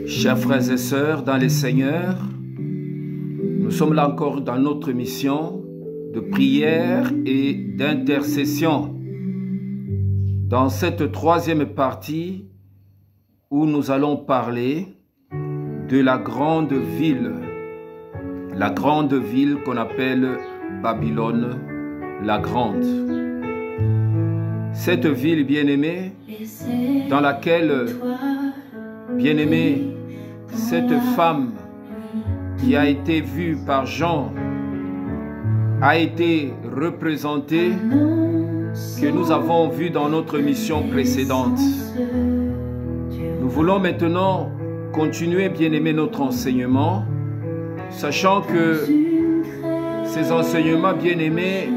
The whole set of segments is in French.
Chers frères et sœurs dans les Seigneurs, nous sommes là encore dans notre mission de prière et d'intercession. Dans cette troisième partie où nous allons parler de la grande ville qu'on appelle Babylone la Grande. Cette ville bien-aimée dans laquelle, bien-aimée, cette femme qui a été vue par Jean a été représentée que nous avons vu dans notre mission précédente. Nous voulons maintenant continuer, bien-aimé, notre enseignement, sachant que ces enseignements, bien-aimés,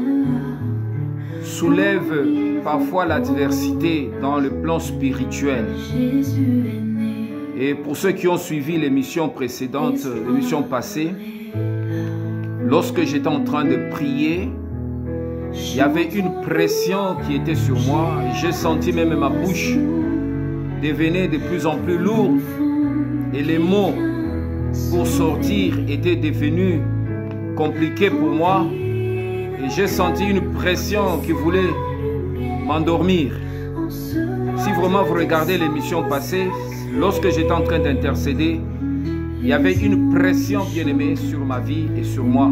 soulèvent parfois l'adversité dans le plan spirituel. Et pour ceux qui ont suivi l'émission précédente, l'émission passée, lorsque j'étais en train de prier, il y avait une pression qui était sur moi. J'ai senti même ma bouche devenir de plus en plus lourde. Et les mots pour sortir étaient devenus compliqués pour moi. Et j'ai senti une pression qui voulait m'endormir. Si vraiment vous regardez l'émission passée, lorsque j'étais en train d'intercéder, il y avait une pression bien-aimée sur ma vie et sur moi.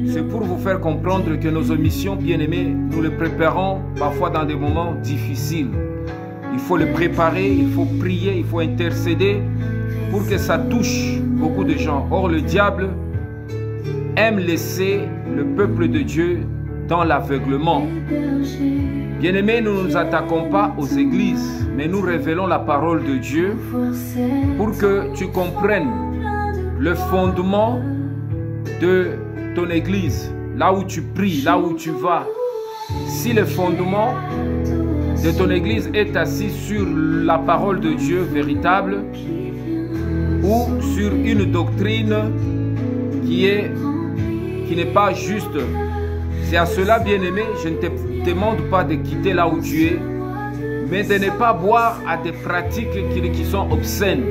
C'est pour vous faire comprendre que nos émissions bien-aimées, nous les préparons parfois dans des moments difficiles. Il faut le préparer, il faut prier, il faut intercéder pour que ça touche beaucoup de gens. Or, le diable aime laisser le peuple de Dieu dans l'aveuglement. Bien-aimés, nous ne nous attaquons pas aux églises, mais nous révélons la parole de Dieu pour que tu comprennes le fondement de ton église, là où tu pries, là où tu vas. Si le fondement de ton église est assis sur la parole de Dieu véritable ou sur une doctrine qui n'est pas juste, c'est à cela, bien-aimé, je ne te demande pas de quitter là où tu es, mais de ne pas boire à des pratiques qui sont obscènes.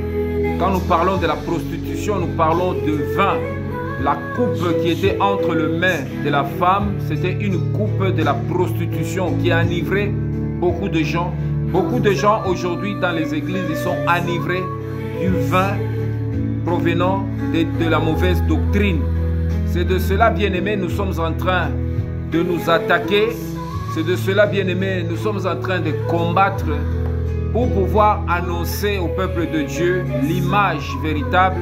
Quand nous parlons de la prostitution, nous parlons de vin. La coupe qui était entre les mains de la femme, c'était une coupe de la prostitution qui a enivré beaucoup de gens. Beaucoup de gens aujourd'hui dans les églises, ils sont enivrés du vin provenant de la mauvaise doctrine. C'est de cela, bien-aimés, nous sommes en train de nous attaquer. C'est de cela, bien-aimés, nous sommes en train de combattre pour pouvoir annoncer au peuple de Dieu l'image véritable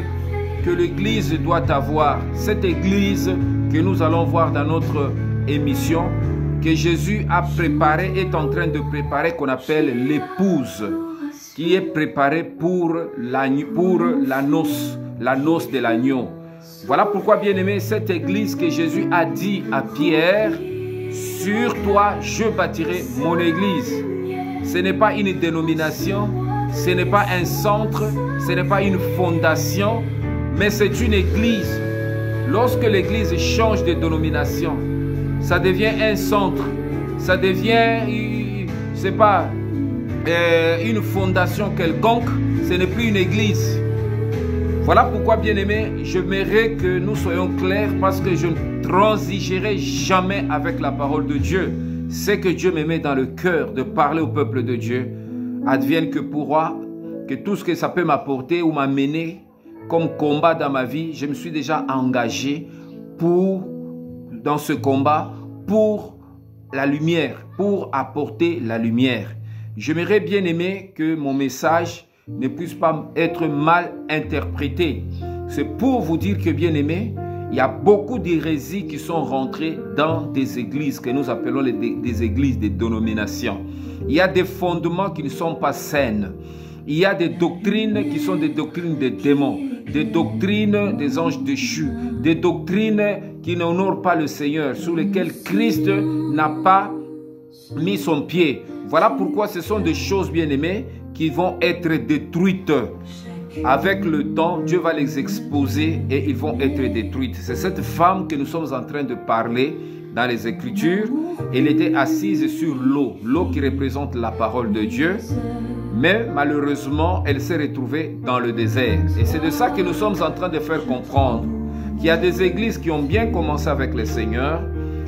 que l'Église doit avoir. Cette Église que nous allons voir dans notre émission, que Jésus a préparée, est en train de préparer, qu'on appelle l'épouse, qui est préparée pour la noce de l'agneau. Voilà pourquoi, bien-aimé, cette église que Jésus a dit à Pierre, sur toi je bâtirai mon église. Ce n'est pas une dénomination, ce n'est pas un centre, ce n'est pas une fondation, mais c'est une église. Lorsque l'église change de dénomination, ça devient un centre, ça devient, c'est pas une fondation quelconque, ce n'est plus une église. Voilà pourquoi, bien-aimés, j'aimerais que nous soyons clairs parce que je ne transigerai jamais avec la parole de Dieu. C'est que Dieu me met dans le cœur de parler au peuple de Dieu. Advienne que pourra, que tout ce que ça peut m'apporter ou m'amener comme combat dans ma vie, je me suis déjà engagé dans ce combat pour la lumière, pour apporter la lumière. J'aimerais, bien-aimé, que mon message ne puisse pas être mal interprété. C'est pour vous dire que, bien aimé, il y a beaucoup d'hérésies qui sont rentrées dans des églises que nous appelons des églises de dénomination. Il y a des fondements qui ne sont pas saines. Il y a des doctrines qui sont des doctrines des démons, des doctrines des anges déchus, des doctrines qui n'honorent pas le Seigneur, sur lesquelles Christ n'a pas mis son pied. Voilà pourquoi ce sont des choses, bien aimées, qui vont être détruites. Avec le temps, Dieu va les exposer et ils vont être détruites. C'est cette femme que nous sommes en train de parler dans les Écritures. Elle était assise sur l'eau, l'eau qui représente la parole de Dieu. Mais malheureusement, elle s'est retrouvée dans le désert. Et c'est de ça que nous sommes en train de faire comprendre qu'il y a des églises qui ont bien commencé avec le Seigneur,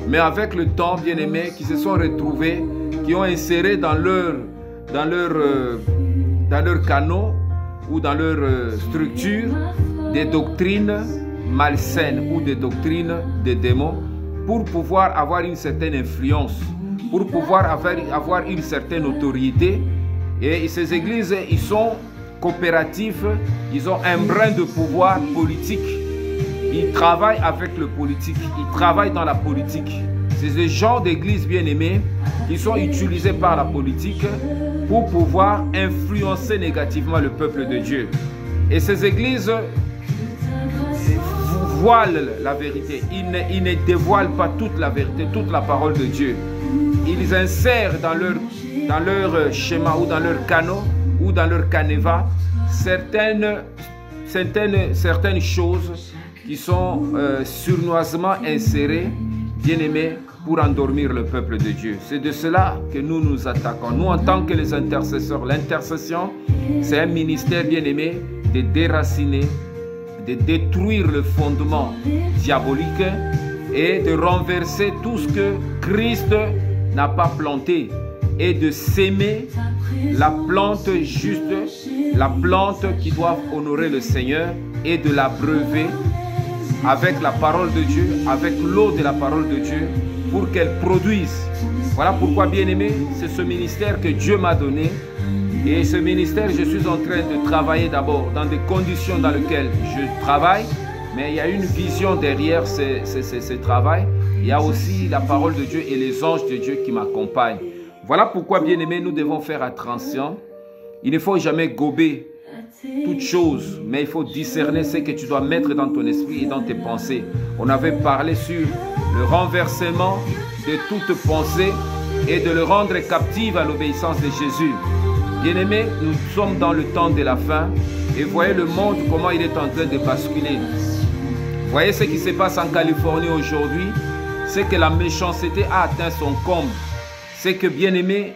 mais avec le temps, bien aimés, qui se sont retrouvées, qui ont inséré dans leur canot ou dans leur structure des doctrines malsaines ou des doctrines des démons pour pouvoir avoir une certaine influence, pour pouvoir avoir une certaine autorité. Et ces églises, ils sont coopératifs, ils ont un brin de pouvoir politique. Ils travaillent avec le politique, ils travaillent dans la politique. C'est ce genre d'églises bien-aimées qui sont utilisées par la politique pour pouvoir influencer négativement le peuple de Dieu. Et ces églises voilent la vérité. Ils ne dévoilent pas toute la vérité, toute la parole de Dieu. Ils insèrent dans leur schéma ou dans leur canot ou dans leur canevas certaines choses qui sont sournoisement insérées, bien-aimés, pour endormir le peuple de Dieu. C'est de cela que nous nous attaquons. Nous, en tant que les intercesseurs, l'intercession, c'est un ministère, bien-aimé, de déraciner, de détruire le fondement diabolique et de renverser tout ce que Christ n'a pas planté et de s'aimer la plante juste, la plante qui doit honorer le Seigneur et de l'abreuver avec la parole de Dieu, avec l'eau de la parole de Dieu pour qu'elle produise. Voilà pourquoi, bien-aimé, c'est ce ministère que Dieu m'a donné. Et ce ministère, je suis en train de travailler d'abord dans des conditions dans lesquelles je travaille, mais il y a une vision derrière ce travail. Il y a aussi la parole de Dieu et les anges de Dieu qui m'accompagnent. Voilà pourquoi, bien-aimés, nous devons faire attention. Il ne faut jamais gober toute chose, mais il faut discerner ce que tu dois mettre dans ton esprit et dans tes pensées. On avait parlé sur le renversement de toute pensée et de le rendre captive à l'obéissance de Jésus. Bien-aimés, nous sommes dans le temps de la fin et voyez le monde, comment il est en train de basculer. Voyez ce qui se passe en Californie aujourd'hui, c'est que la méchanceté a atteint son comble. C'est que, bien-aimés,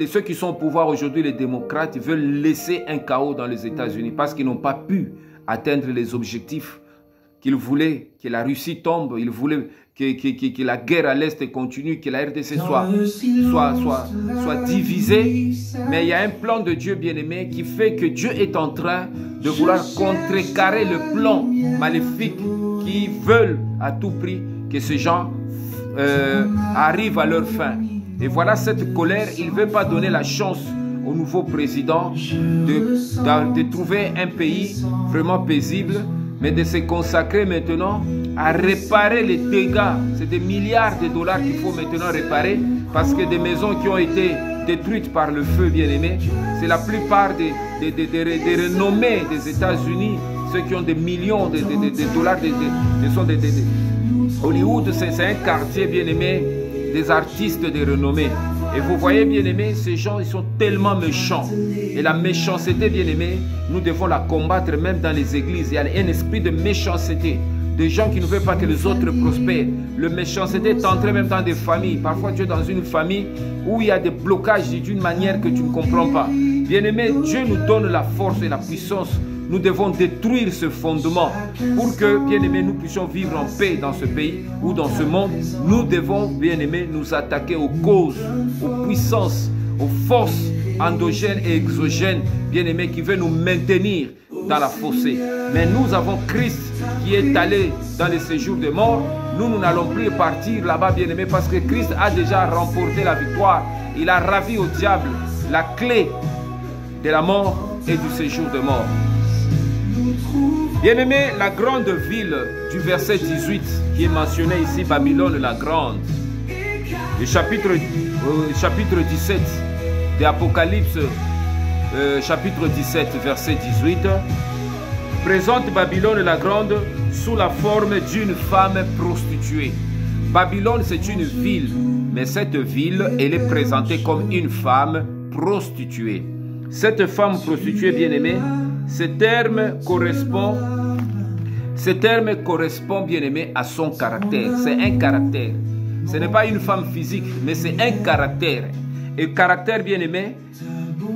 ceux qui sont au pouvoir aujourd'hui, les démocrates, veulent laisser un chaos dans les États-Unis parce qu'ils n'ont pas pu atteindre les objectifs qu'ils voulaient, que la Russie tombe, ils voulaient que la guerre à l'Est continue, que la RDC soit divisée. Mais il y a un plan de Dieu bien-aimé qui fait que Dieu est en train de vouloir contrecarrer le plan maléfique qui veulent à tout prix que ces gens arrivent à leur fin. Et voilà cette colère, il ne veut pas donner la chance au nouveau président de trouver un pays vraiment paisible, mais de se consacrer maintenant à réparer les dégâts. C'est des milliards de dollars qu'il faut maintenant réparer parce que des maisons qui ont été détruites par le feu, bien-aimé, c'est la plupart des renommées des États-Unis, ceux qui ont des millions de dollars, Hollywood, c'est un quartier, bien-aimé, des artistes de renommée. Et vous voyez, bien-aimés, ces gens, ils sont tellement méchants. Et la méchanceté, bien-aimés, nous devons la combattre même dans les églises. Il y a un esprit de méchanceté, de gens qui ne veulent pas que les autres prospèrent. Le méchanceté est entré même dans des familles. Parfois, tu es dans une famille où il y a des blocages d'une manière que tu ne comprends pas. Bien-aimés, Dieu nous donne la force et la puissance. Nous devons détruire ce fondement pour que, bien-aimés, nous puissions vivre en paix dans ce pays ou dans ce monde. Nous devons, bien-aimés, nous attaquer aux causes, aux puissances, aux forces endogènes et exogènes, bien-aimés, qui veulent nous maintenir dans la fossée. Mais nous avons Christ qui est allé dans les séjours de mort. Nous n'allons plus partir là-bas, bien-aimés, parce que Christ a déjà remporté la victoire. Il a ravi au diable la clé de la mort et du séjour de mort. Bien-aimé, la grande ville du verset 18 qui est mentionné ici, Babylone la grande, le chapitre 17 de Apocalypse, chapitre 17, verset 18, présente Babylone la grande sous la forme d'une femme prostituée. Babylone, c'est une ville, mais cette ville, elle est présentée comme une femme prostituée. Cette femme prostituée, bien-aimée, ce terme correspond, bien-aimé, à son caractère. C'est un caractère. Ce n'est pas une femme physique, mais c'est un caractère. Et caractère, bien-aimé,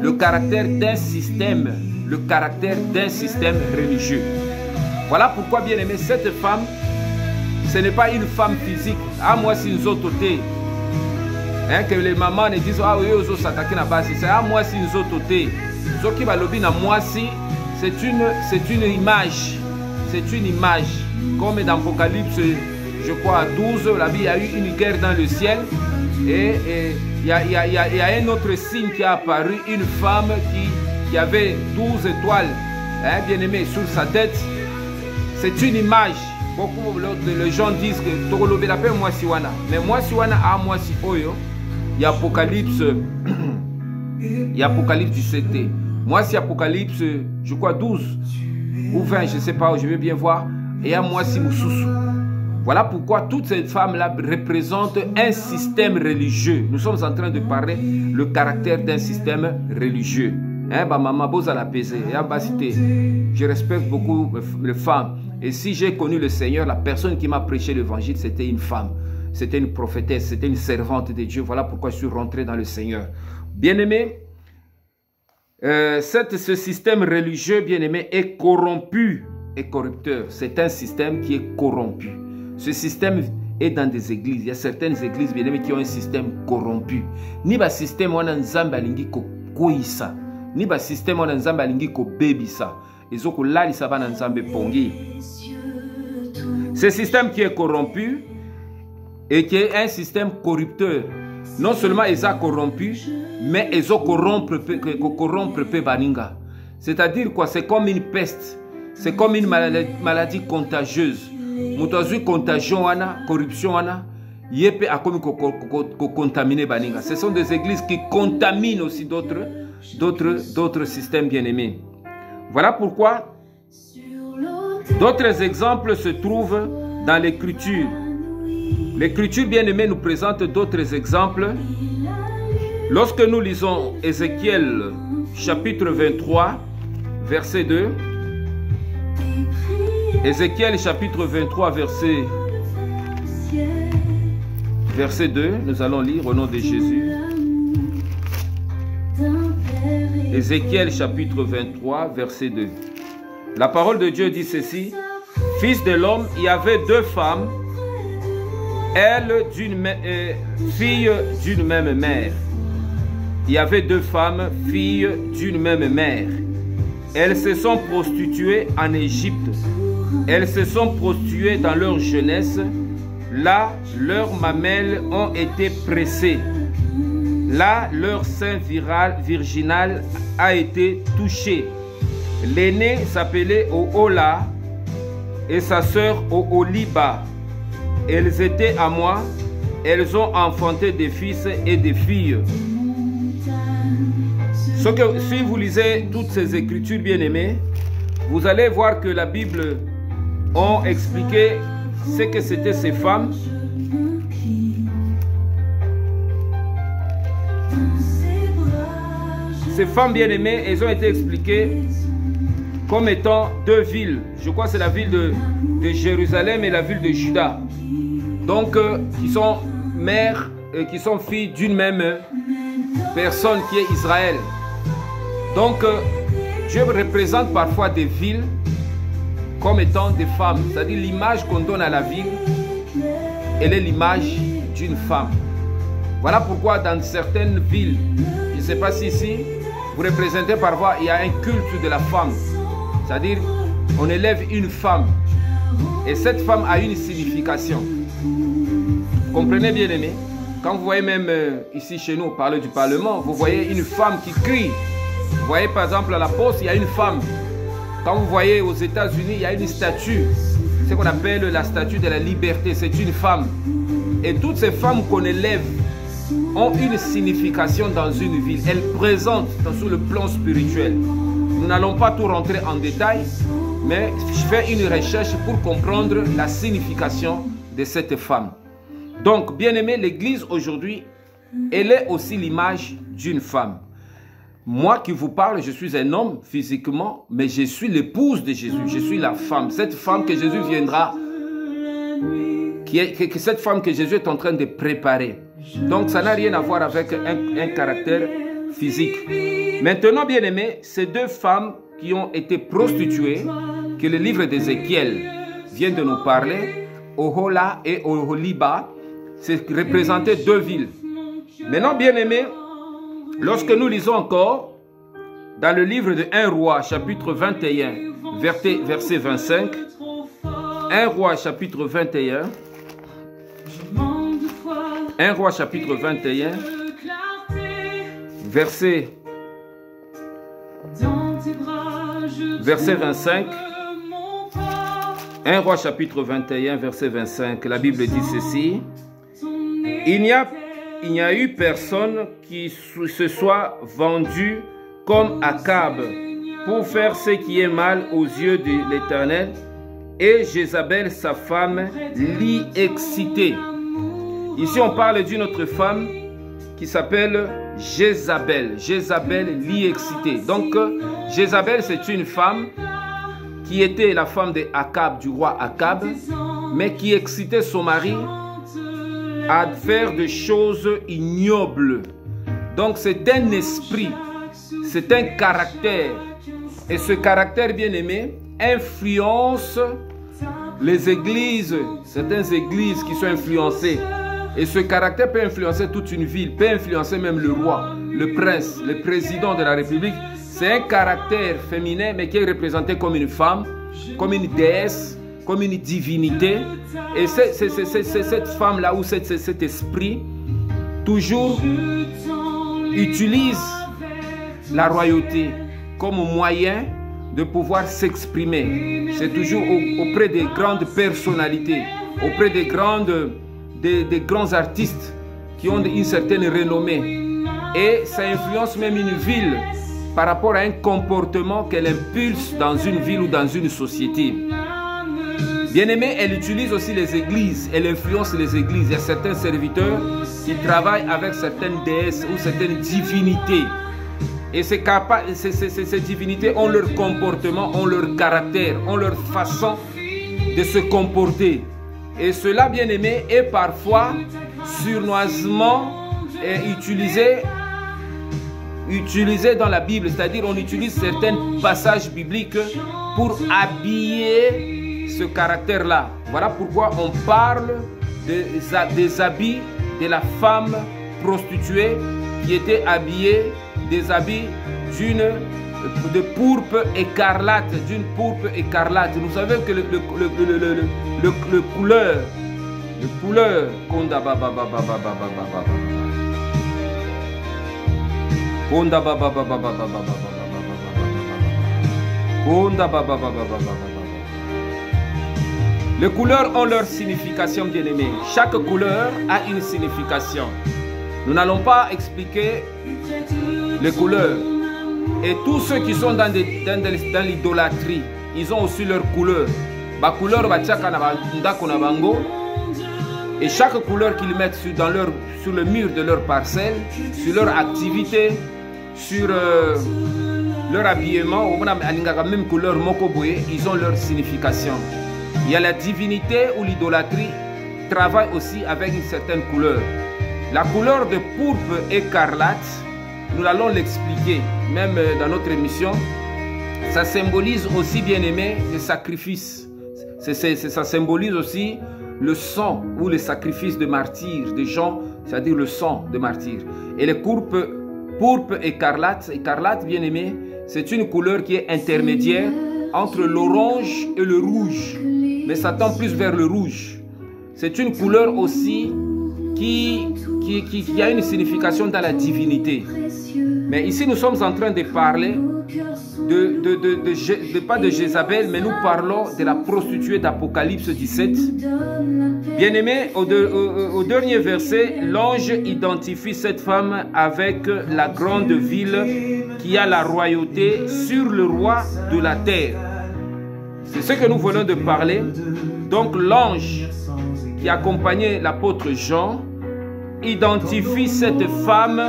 le caractère d'un système, religieux. Voilà pourquoi, bien aimé, cette femme, ce n'est pas une femme physique. Ah, moi, c'est une autre côté. Hein, que les mamans ne disent, ah oui, ils ont s'attaqué à la base. C'est ah, moi, c'est une autre côté. Ce qui va lobby à moi, c'est une image. C'est une image. Comme dans l'Apocalypse, je crois, à 12, là, il y a eu une guerre dans le ciel. Et il y a un autre signe qui a apparu, une femme qui avait 12 étoiles, hein, bien aimé, sur sa tête. C'est une image. Beaucoup de gens disent que Togolobe l'appelle moi Siwana. Mais moi Siwana a moi si Oyo. Il y a Apocalypse. Il y a Apocalypse 17. Moi si Apocalypse, je crois 12 ou 20, je ne sais pas, je vais bien voir. Et il y a moi si Moussousou. Voilà pourquoi toutes ces femmes-là représentent un système religieux. Nous sommes en train de parler le caractère d'un système religieux. Hein, bah, maman, bosa la pesée. Je respecte beaucoup les femmes. Et si j'ai connu le Seigneur, la personne qui m'a prêché l'évangile, c'était une femme. C'était une prophétesse, c'était une servante de Dieu. Voilà pourquoi je suis rentré dans le Seigneur. Bien-aimé, ce système religieux, bien-aimé, est corrompu et corrupteur. C'est un système qui est corrompu. Ce système est dans des églises. Il y a certaines églises, bien-aimées, qui ont un système corrompu. Ni ba système on a nzamba lingi ko koisa. Ni ba système on a nzamba lingi ko bebisa. Ezoko lali sabana nzambe pongi. Ce système qui est corrompu et qui est un système corrupteur. Non seulement ils ont corrompu, mais ils ont corrompre pe baninga. C'est-à-dire quoi? C'est comme une peste. C'est comme une maladie contagieuse. Moutazui contagion wana, corruption wana, yepe a comme contaminer baninga. Ce sont des églises qui contaminent aussi d'autres systèmes bien-aimés. Voilà pourquoi d'autres exemples se trouvent dans l'Écriture. L'Écriture bien-aimée nous présente d'autres exemples. Lorsque nous lisons Ézéchiel chapitre 23, verset 2, Ézéchiel chapitre 23, verset 2, nous allons lire au nom de Jésus. Ézéchiel chapitre 23, verset 2. La parole de Dieu dit ceci: Fils de l'homme, il y avait deux femmes, filles d'une même mère. Il y avait deux femmes, filles d'une même mère. Elles se sont prostituées en Égypte. Elles se sont prostituées dans leur jeunesse. Là, leurs mamelles ont été pressées. Là, leur sein virginal a été touché. L'aînée s'appelait Oola et sa sœur Oholiba. Elles étaient à moi. Elles ont enfanté des fils et des filles. Si vous lisez toutes ces écritures bien-aimées, vous allez voir que la Bible a expliqué ce que c'était ces femmes. Ces femmes bien-aimées, elles ont été expliquées comme étant deux villes. Je crois que c'est la ville de Jérusalem et la ville de Juda. Donc, qui sont mères et qui sont filles d'une même personne qui est Israël. Donc, Dieu représente parfois des villes comme étant des femmes. C'est-à-dire l'image qu'on donne à la ville, elle est l'image d'une femme. Voilà pourquoi dans certaines villes, je ne sais pas si ici, vous représentez parfois, il y a un culte de la femme. C'est-à-dire, on élève une femme. Et cette femme a une signification. Vous comprenez bien aimé? Quand vous voyez même ici chez nous, on parle du Parlement, vous voyez une femme qui crie. Vous voyez par exemple à la poste, il y a une femme. Quand vous voyez aux États-Unis, il y a une statue. C'est ce qu'on appelle la statue de la liberté. C'est une femme. Et toutes ces femmes qu'on élève ont une signification dans une ville. Elles présentent sur le plan spirituel. Nous n'allons pas tout rentrer en détail, mais je fais une recherche pour comprendre la signification de cette femme. Donc, bien aimé, l'Église aujourd'hui, elle est aussi l'image d'une femme. Moi qui vous parle, je suis un homme physiquement, mais je suis l'épouse de Jésus. Je suis la femme. Cette femme que Jésus viendra, cette femme que Jésus est en train de préparer. Donc ça n'a rien à voir avec un caractère physique. Maintenant, bien aimés, ces deux femmes qui ont été prostituées, que le livre d'Ézéchiel vient de nous parler, Ohola et Oholiba, c'est représenté deux villes. Maintenant, bien aimés, lorsque nous lisons encore dans le livre de 1 Roi, chapitre 21, verset 25, 1 Roi, chapitre 21, 1 Roi, chapitre 21, verset 25, 1 Roi chapitre 21, verset 25, la Bible dit ceci: il n'y a eu personne qui se soit vendu comme Akab pour faire ce qui est mal aux yeux de l'Éternel, et Jézabel, sa femme, l'y excitait. Ici, on parle d'une autre femme qui s'appelle Jézabel. Jézabel l'y excitait. Donc, Jézabel, c'est une femme qui était la femme de Akab, du roi Akab, mais qui excitait son mari à faire des choses ignobles. Donc, c'est un esprit, c'est un caractère. Et ce caractère, bien aimé, influence les églises, certaines églises qui sont influencées. Et ce caractère peut influencer toute une ville, peut influencer même le roi, le prince, le président de la République. C'est un caractère féminin, mais qui est représenté comme une femme, comme une déesse, comme une divinité. Et c'est cette femme-là, ou cet esprit, toujours utilise la royauté comme moyen de pouvoir s'exprimer. C'est toujours auprès des grandes personnalités, auprès des grands artistes qui ont une certaine renommée. Et ça influence même une ville par rapport à un comportement qu'elle impulse dans une ville ou dans une société. Bien aimé, elle utilise aussi les églises, elle influence les églises. Il y a certains serviteurs qui travaillent avec certaines déesses ou certaines divinités. Et ces divinités ont leur comportement, ont leur caractère, ont leur façon de se comporter. Et cela, bien aimé, est parfois surnoisement utilisé dans la Bible. C'est-à-dire, on utilise certains passages bibliques pour habiller ce caractère-là. Voilà pourquoi on parle des habits de la femme prostituée qui était habillée des habits de pourpre écarlate, d'une pourpre écarlate. Nous savons que le couleur, les couleurs ont leur signification, bien aimée. Chaque couleur a une signification. Nous n'allons pas expliquer les couleurs. Et tous ceux qui sont dans l'idolâtrie, ils ont aussi leur couleur. Et chaque couleur qu'ils mettent sur le mur de leur parcelle, sur leur activité, sur leur habillement, même couleur mokoboye, ils ont leur signification. Il y a la divinité ou l'idolâtrie travaille aussi avec une certaine couleur. La couleur de pourpre écarlate, nous allons l'expliquer, même dans notre émission. Ça symbolise aussi, bien aimé, le sacrifice. Ça symbolise aussi le sang ou le sacrifice de martyrs, des gens, c'est-à-dire le sang de martyrs. Et les pourpre écarlate, bien aimé, c'est une couleur qui est intermédiaire entre l'orange et le rouge. Mais ça tend plus vers le rouge. C'est une couleur aussi qui a une signification dans la divinité. Mais ici, nous sommes en train de parler pas de Jézabel, mais nous parlons de la prostituée d'Apocalypse 17. Bien-aimé, au dernier verset, l'ange identifie cette femme avec la grande ville qui a la royauté sur le roi de la terre. C'est ce que nous venons de parler. Donc l'ange qui accompagnait l'apôtre Jean identifie cette femme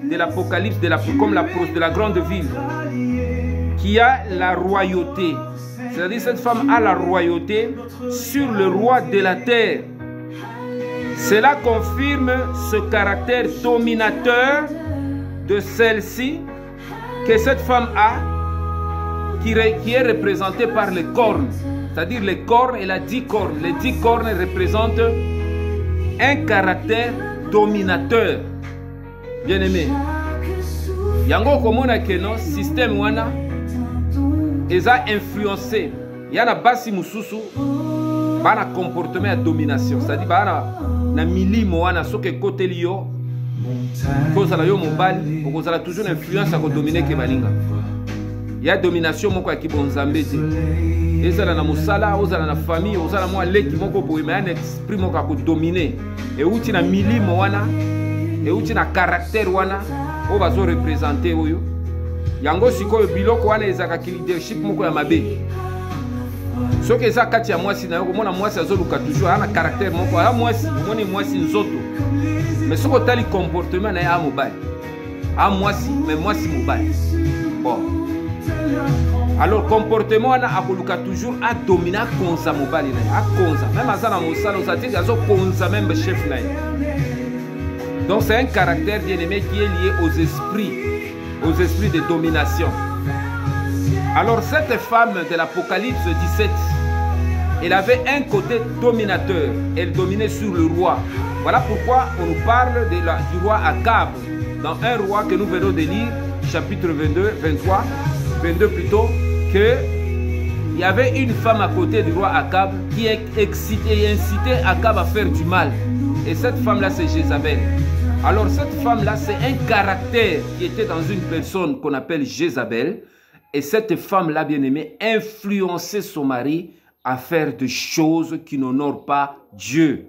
de l'Apocalypse comme de la grande ville qui a la royauté. C'est-à-dire cette femme a la royauté sur le roi de la terre. Cela confirme ce caractère dominateur de celle-ci que cette femme a, qui est représentée par les cornes. C'est-à-dire les cornes, elle a 10 cornes. Les 10 cornes représentent un caractère dominateur. Bien aimé. Yango komona que non système wana eza influencé. Yana basi mususu bana comportement de domination. C'est-à-dire bana na milimo wana soke côté liyo. Cause la yo mobile, pour cause la toujours influence à dominer que balinga. Il y a domination moko ki bonzambe te. Ezala na musala, ozala na famille, ozala mo leki moko boye mais un esprit moko ko dominer. Et uti na milimo wana, et uti na caractère wana, o bazo représenter oyo. Yango sikoyo biloko wana ezaka ki leadership moko ya mabe. Soki eza kati ya mwasi na yo komona mwasi azoluka toujours ana caractère moko ya mwasi, moni mwasi nzoto. Mais ce que tu as le comportement est à mobile. À moi si, mais moi si mobile. Bon. Alors, comportement a toujours à dominer à konza mobile. À konza. Même à ça, dans mon salon, ça dit qu'il y a konza même chef. Donc, c'est un caractère bien aimé qui est lié aux esprits de domination. Alors, cette femme de l'Apocalypse 17, elle avait un côté dominateur. Elle dominait sur le roi. Voilà pourquoi on nous parle du roi Akab. Dans un roi que nous venons de lire, chapitre 22 plutôt, qu'il y avait une femme à côté du roi Akab qui incitait Akab à faire du mal. Et cette femme-là, c'est Jézabel. Alors cette femme-là, c'est un caractère qui était dans une personne qu'on appelle Jézabel. Et cette femme-là, bien aimée, influençait son mari à faire des choses qui n'honorent pas Dieu.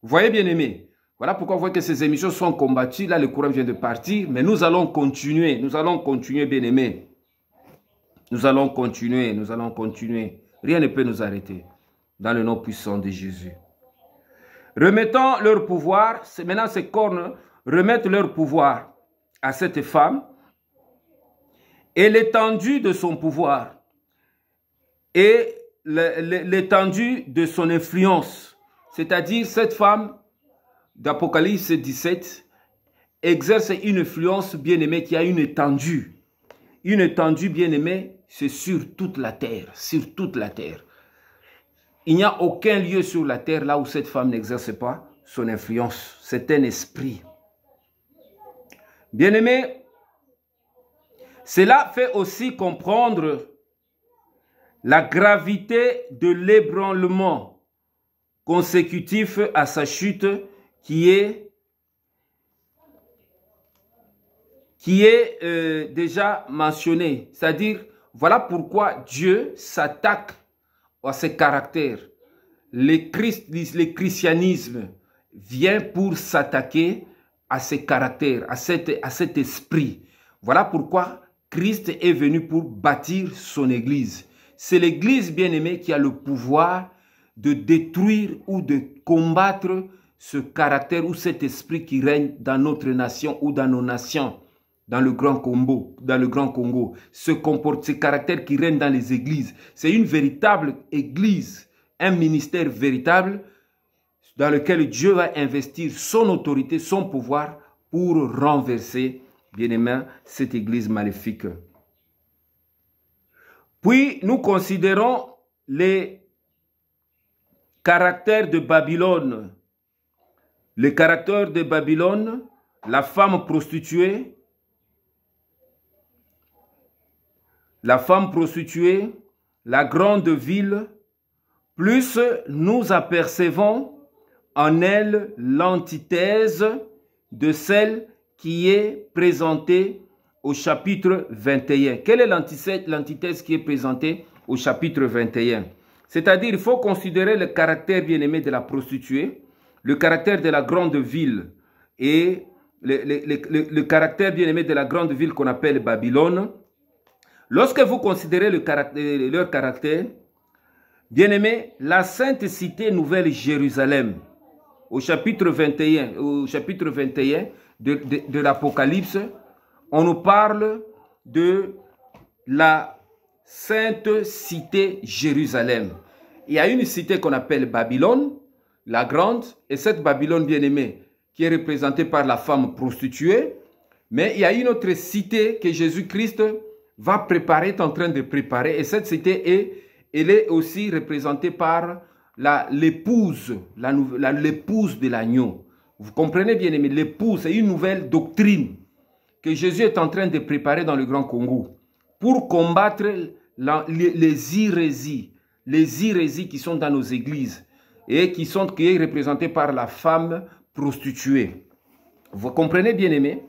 Vous voyez, bien aimé, voilà pourquoi vous voyez que ces émissions sont combattues. Là, le courant vient de partir, mais nous allons continuer, bien aimé. Nous allons continuer. Rien ne peut nous arrêter. Dans le nom puissant de Jésus. Remettons leur pouvoir, maintenant ces cornes remettent leur pouvoir à cette femme et l'étendue de son pouvoir et l'étendue de son influence. C'est-à-dire, cette femme d'Apocalypse 17 exerce une influence bien-aimée qui a une étendue. Une étendue bien-aimée, c'est sur toute la terre. Sur toute la terre. Il n'y a aucun lieu sur la terre là où cette femme n'exerce pas son influence. C'est un esprit. Bien-aimé, cela fait aussi comprendre la gravité de l'ébranlement consécutif à sa chute qui est déjà mentionné. C'est-à-dire, voilà pourquoi Dieu s'attaque à ces caractères. Le christianisme vient pour s'attaquer à ces caractères, à cet esprit. Voilà pourquoi Christ est venu pour bâtir son église. C'est l'église bien-aimée qui a le pouvoir de détruire ou de combattre ce caractère ou cet esprit qui règne dans notre nation ou dans nos nations, dans le Grand Congo. Ce caractère qui règne dans les églises, c'est une véritable église, un ministère véritable dans lequel Dieu va investir son autorité, son pouvoir pour renverser, bien aimé, cette église maléfique. Puis nous considérons les caractère de Babylone. Le caractère de Babylone, la femme prostituée, la grande ville, plus nous apercevons en elle l'antithèse de celle qui est présentée au chapitre 21. Quelle est l'antithèse qui est présentée au chapitre 21? C'est-à-dire, il faut considérer le caractère bien-aimé de la prostituée, le caractère de la grande ville et le caractère bien-aimé de la grande ville qu'on appelle Babylone. Lorsque vous considérez leur caractère, bien-aimé, la sainte cité Nouvelle Jérusalem, au chapitre 21 de l'Apocalypse, on nous parle de la sainte cité Jérusalem. Il y a une cité qu'on appelle Babylone, la grande, et cette Babylone bien-aimée, qui est représentée par la femme prostituée, Mais il y a une autre cité que Jésus-Christ va préparer, est en train de préparer. Et cette cité, elle est aussi représentée par l'épouse, l'épouse de l'agneau. Vous comprenez bien, mais l'épouse, c'est une nouvelle doctrine que Jésus est en train de préparer dans le Grand Congo pour combattre les hérésies qui sont dans nos églises et qui sont représentées par la femme prostituée. Vous comprenez, bien-aimés?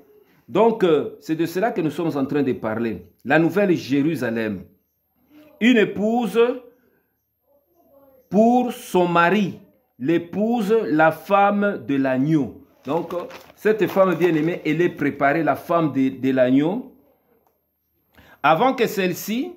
Donc, c'est de cela que nous sommes en train de parler. La nouvelle Jérusalem. Une épouse pour son mari. L'épouse, la femme de l'agneau. Donc, cette femme bien-aimée, elle est préparée, la femme de l'agneau. Avant que celle-ci,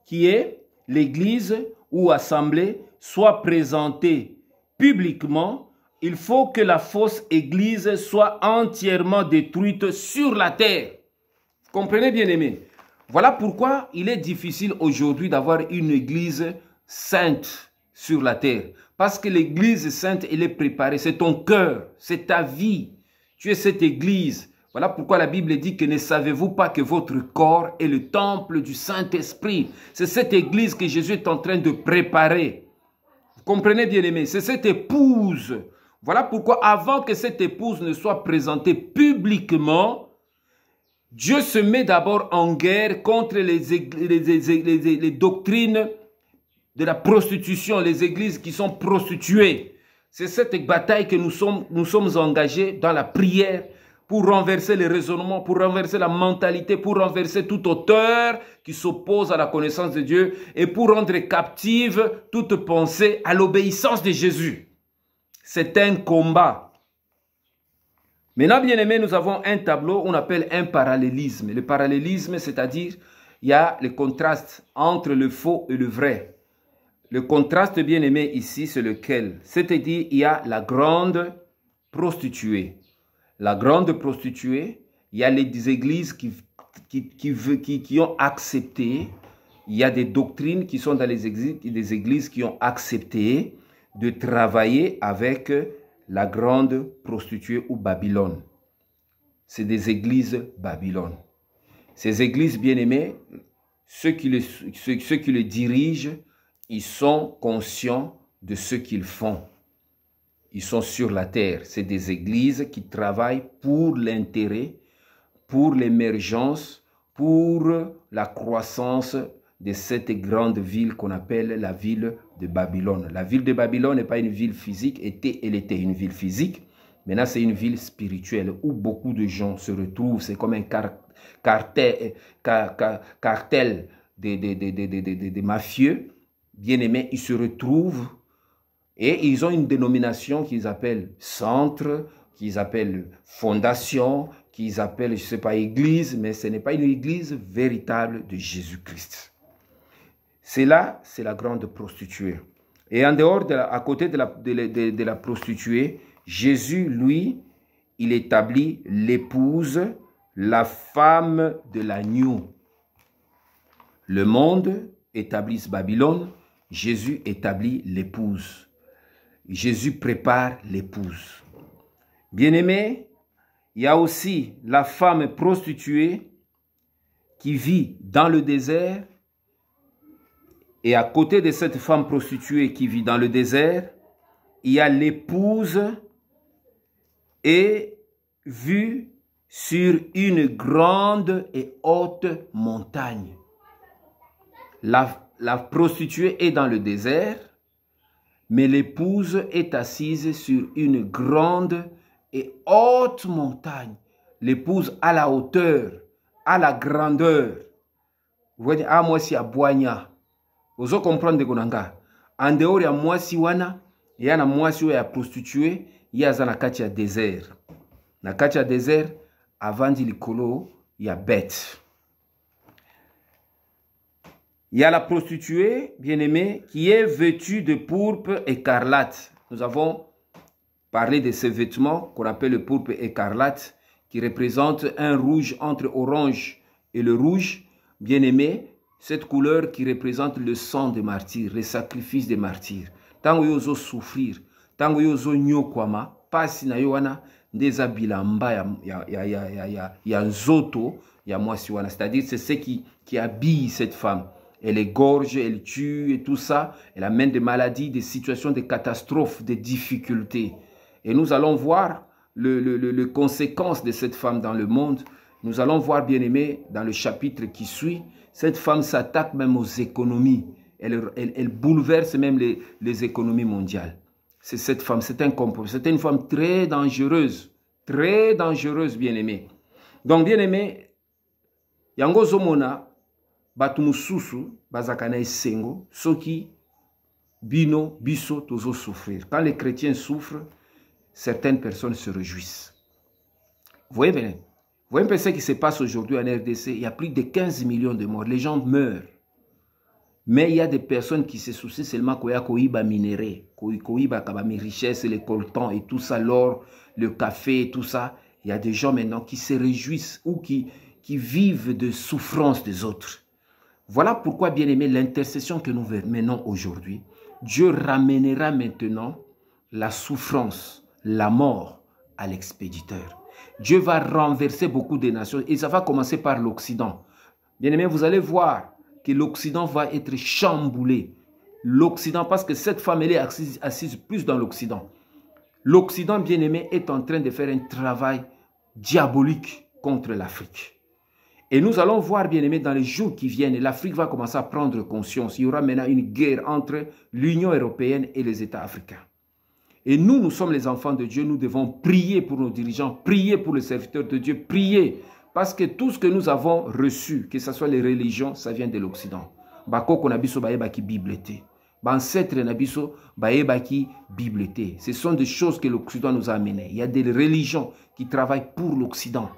qui est l'église ou assemblée, soit présentée publiquement, il faut que la fausse église soit entièrement détruite sur la terre. Vous comprenez, bien-aimés? Voilà pourquoi il est difficile aujourd'hui d'avoir une église sainte sur la terre. Parce que l'église sainte, elle est préparée. C'est ton cœur, c'est ta vie. Tu es cette église. Voilà pourquoi la Bible dit que ne savez-vous pas que votre corps est le temple du Saint-Esprit. C'est cette église que Jésus est en train de préparer. Vous comprenez, bien-aimés? C'est cette épouse. Voilà pourquoi avant que cette épouse ne soit présentée publiquement, Dieu se met d'abord en guerre contre les doctrines de la prostitution, les églises qui sont prostituées. C'est cette bataille que nous sommes engagés dans la prière pour renverser les raisonnements, pour renverser la mentalité, pour renverser toute auteur qui s'oppose à la connaissance de Dieu et pour rendre captive toute pensée à l'obéissance de Jésus. C'est un combat. Maintenant, bien aimé, nous avons un tableau qu'on appelle un parallélisme. Le parallélisme, c'est-à-dire, il y a le contraste entre le faux et le vrai. Le contraste, bien aimé, ici, c'est lequel? C'est-à-dire, il y a la grande prostituée. La grande prostituée, il y a les églises qui ont accepté, il y a des doctrines qui sont dans les églises qui ont accepté de travailler avec la grande prostituée ou Babylone. C'est des églises Babylone. Ces églises bien-aimées, ceux qui les dirigent, ils sont conscients de ce qu'ils font. Ils sont sur la terre. C'est des églises qui travaillent pour l'intérêt, pour l'émergence, pour la croissance de cette grande ville qu'on appelle la ville de Babylone. La ville de Babylone n'est pas une ville physique, elle était une ville physique. Maintenant, c'est une ville spirituelle où beaucoup de gens se retrouvent. C'est comme un cartel des mafieux. Bien-aimés, ils se retrouvent et ils ont une dénomination qu'ils appellent centre, qu'ils appellent fondation, qu'ils appellent, je ne sais pas, église, mais ce n'est pas une église véritable de Jésus-Christ. C'est là, c'est la grande prostituée. Et en dehors, à côté de la prostituée, Jésus, lui, il établit l'épouse, la femme de l'agneau. Le monde établit Babylone, Jésus établit l'épouse. Jésus prépare l'épouse. Bien-aimé, il y a aussi la femme prostituée qui vit dans le désert. Et à côté de cette femme prostituée qui vit dans le désert, il y a l'épouse et vue sur une grande et haute montagne. La prostituée est dans le désert, mais l'épouse est assise sur une grande et haute montagne. L'épouse à la hauteur, à la grandeur. Vous voyez, ah moi si à Boigna. Vous comprenez que en dehors ya mwasi wana, il y a na mwasi ya prostituée, il y a na kati ya désert. Na kati ya désert, avant di likolo, il y a bête. Il y a la prostituée, bien-aimée, qui est vêtue de pourpre écarlate. Nous avons parlé de ces vêtements qu'on appelle le pourpre écarlate, qui représente un rouge entre orange et le rouge. Bien-aimé, cette couleur qui représente le sang des martyrs, le sacrifice des martyrs. Tant que vous souffrir, tant que vous nyokwama, pasi na yo wana ndeza bilamba ya nzoto ya mwasi wana. C'est-à-dire c'est ce qui habille cette femme. Elle égorge, elle tue et tout ça. Elle amène des maladies, des situations, des catastrophes, des difficultés. Et nous allons voir les conséquences de cette femme dans le monde. Nous allons voir, bien aimé, dans le chapitre qui suit, cette femme s'attaque même aux économies. Elle bouleverse même les économies mondiales. C'est cette femme, c'est un complot. C'est une femme très dangereuse, bien aimé. Donc, bien aimé, yango zomona, batu mususu, bazakana esengo, soki, bino, biso, tozo souffrir. Quand les chrétiens souffrent, certaines personnes se réjouissent. Vous voyez bien, vous voyez un peu ce qui se passe aujourd'hui en RDC, il y a plus de 15 millions de morts, les gens meurent. Mais il y a des personnes qui se soucient seulement qu'il y a koiba minéré, koiba kabami richesse, les coltans et tout ça, l'or, le café et tout ça. Il y a des gens maintenant qui se réjouissent ou qui vivent de souffrance des autres. Voilà pourquoi, bien aimé, l'intercession que nous menons aujourd'hui, Dieu ramènera maintenant la souffrance, la mort à l'expéditeur. Dieu va renverser beaucoup de nations et ça va commencer par l'Occident. Bien aimé, vous allez voir que l'Occident va être chamboulé. L'Occident, parce que cette femme, elle est assise plus dans l'Occident. L'Occident, bien aimé, est en train de faire un travail diabolique contre l'Afrique. Et nous allons voir, bien aimé, dans les jours qui viennent, l'Afrique va commencer à prendre conscience. Il y aura maintenant une guerre entre l'Union européenne et les États africains. Et nous sommes les enfants de Dieu. Nous devons prier pour nos dirigeants, prier pour les serviteurs de Dieu, prier. Parce que tout ce que nous avons reçu, que ce soit les religions, ça vient de l'Occident. Bakoko nabiso baebaki bibliothèque. Ancêtre nabiso baebaki bibliothèque. Ce sont des choses que l'Occident nous a amenées. Il y a des religions qui travaillent pour l'Occident.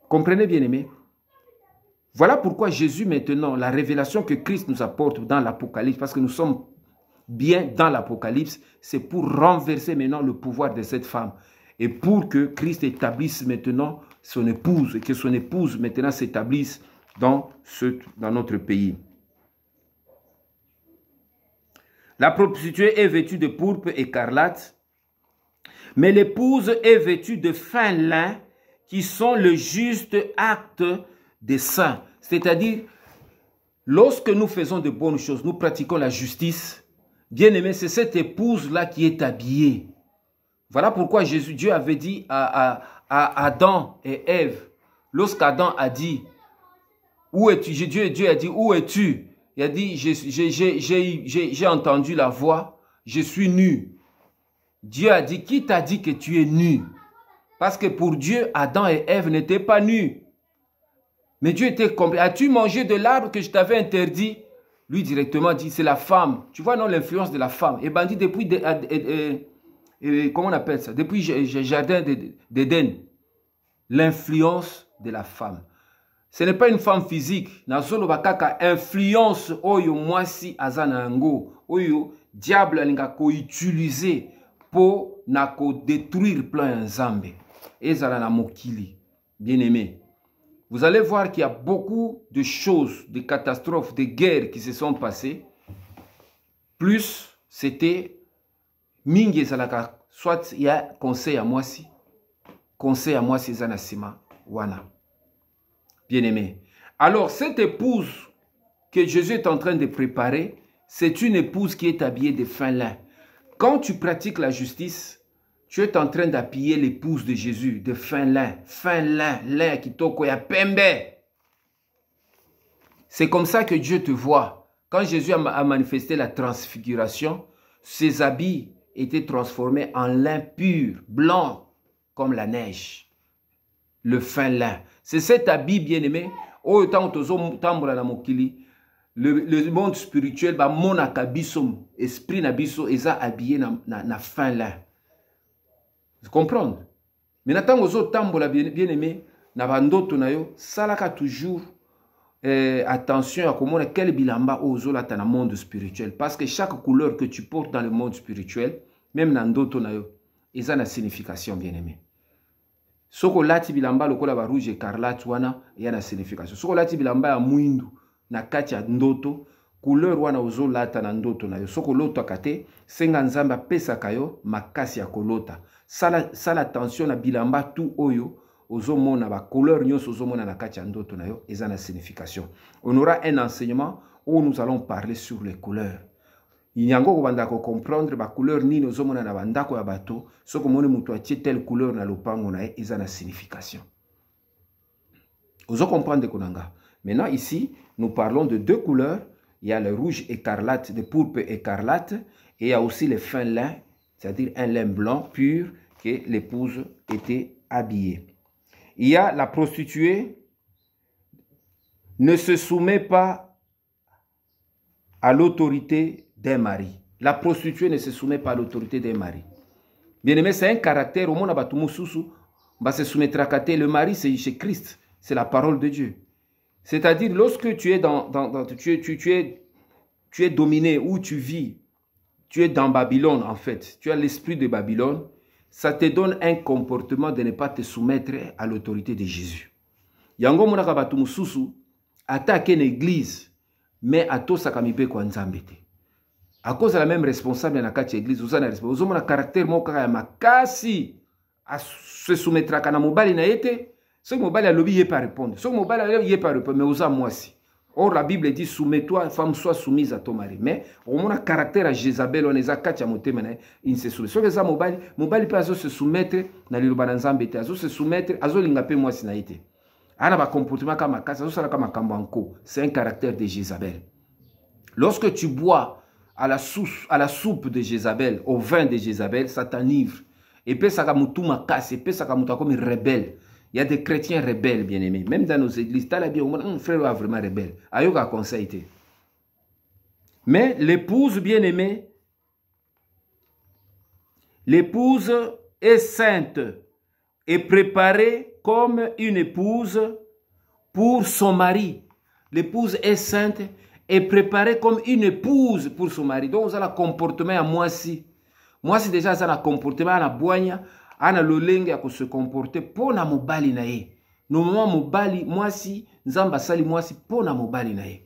Comprenez bien aimé? Voilà pourquoi Jésus maintenant, la révélation que Christ nous apporte dans l'Apocalypse, parce que nous sommes bien dans l'Apocalypse, c'est pour renverser maintenant le pouvoir de cette femme. Et pour que Christ établisse maintenant son épouse, et que son épouse maintenant s'établisse dans notre pays. La prostituée est vêtue de pourpre écarlate, mais l'épouse est vêtue de fin lin, qui sont le juste acte des saints. C'est-à-dire, lorsque nous faisons de bonnes choses, nous pratiquons la justice, bien aimé, c'est cette épouse-là qui est habillée. Voilà pourquoi Dieu avait dit à Adam et Ève, lorsqu'Adam a dit, où es-tu? Dieu a dit, où es-tu? Il a dit, j'ai entendu la voix, je suis nu. Dieu a dit, qui t'a dit que tu es nu? Parce que pour Dieu, Adam et Ève n'étaient pas nus. Mais Dieu était complet. As-tu mangé de l'arbre que je t'avais interdit? Lui directement dit, c'est la femme. Tu vois, non, l'influence de la femme. Et ben dit, depuis, comment on appelle ça? Depuis Jardin d'Éden, l'influence de la femme. Ce n'est pas une femme physique. Nazolo bakaka influence oyo mwasi azanango. Oyo diable alinga ko utiliser pour nako détruire plein nzambe. Ezala na mokili. Bien aimé. Vous allez voir qu'il y a beaucoup de choses, de catastrophes, de guerres qui se sont passées. Plus c'était mingi ezalaka. Soit il y a conseil à moi si zanasima wana. Bien aimé. Alors cette épouse que Jésus est en train de préparer, c'est une épouse qui est habillée de fin lin. Quand tu pratiques la justice, tu es en train d'appuyer l'épouse de Jésus de fin lin, lin kitoko ya pembe. C'est comme ça que Dieu te voit. Quand Jésus a manifesté la transfiguration, ses habits étaient transformés en lin pur, blanc, comme la neige. Le fin lin. C'est cet habit bien-aimé. Le monde spirituel, mon akabisom, esprit nabiso, eza habillé na fin lin. Vous comprenez? Mais natang ozo tambola bien-aimé, na bandoto na yo, salaka toujours attention à comment quel bilamba ozo la dans le monde spirituel. Parce que chaque couleur que tu portes dans le monde spirituel, même dans ndoto na yo, eza na signification bien-aimé. Soko lati bilamba lokola ba rouge écarlate wana ya na signification. Soko lati bilamba ya mwindu na kati ya ndoto couleur wana ozolata na ndoto na yo soko lotaka te senga nzambe apesaka yo makasi ya kolota sala attention na bilamba tu oyo ozomona ba couleur nyonso ozomona na kati ya ndoto na yo eza na signification. On aura un enseignement où nous allons parler sur les couleurs. Yango ko banda ko comprendre ba couleur nini ozomona na bandako ya bato soko moni mutu atie telle couleur na lopango na eza na signification. Ozo comprendre konanga. Maintenant ici nous parlons de deux couleurs. Il y a le rouge écarlate, le pourpre écarlate, et il y a aussi le fin lin, c'est-à-dire un lin blanc pur que l'épouse était habillée. Il y a la prostituée ne se soumet pas à l'autorité d'un mari. La prostituée ne se soumet pas à l'autorité d'un mari. Bien aimé, c'est un caractère, au monde va se soumettre à le mari, c'est chez Christ, c'est la parole de Dieu. C'est-à-dire, lorsque tu es, tu es dominé, où tu vis, tu es dans Babylone en fait, tu as l'esprit de Babylone, ça te donne un comportement de ne pas te soumettre à l'autorité de Jésus. Yango monaka batu mususu, attaque une église, mais ato sakamipe kwa nzambete. À cause de la même responsable na kati église, vous avez un caractère moka makasi, à se soumettre à kana mobali na yete. Ce que mobile a lobby, il n'est pas répondre. Ce que mobile a il n'est pas répondre. Mais aux moi aussi. Or, la Bible dit soumets-toi, femme, sois soumise à ton mari. Mais au moins, caractère à Jézabel, on est à Kachamote, il se soumet. Ce que ça, mobile peut se soumettre dans le Lubananzambete, à se soumettre, à l'ingapé moi sinaïté. À la comportement comme c'est un caractère de Jézabel. Lorsque tu bois à la soupe de Jézabel, au vin de Jézabel, ça t'enivre. Et puis ça casse, et puis ça comme rebelle. Il y a des chrétiens rebelles, bien aimés. Même dans nos églises, t'as la bien, un frère est vraiment rebelle. Ayoga conseil. Mais l'épouse bien aimée, l'épouse est sainte et préparée comme une épouse pour son mari. L'épouse est sainte et préparée comme une épouse pour son mari. Donc, vous avez un comportement à moi si. Moi, si déjà, ça a un comportement à la boigne. Ana lolenge ya se comporter pour na mobali na ye. Normalement mobali moi si nzamba sali moi si pour na mobali na ye.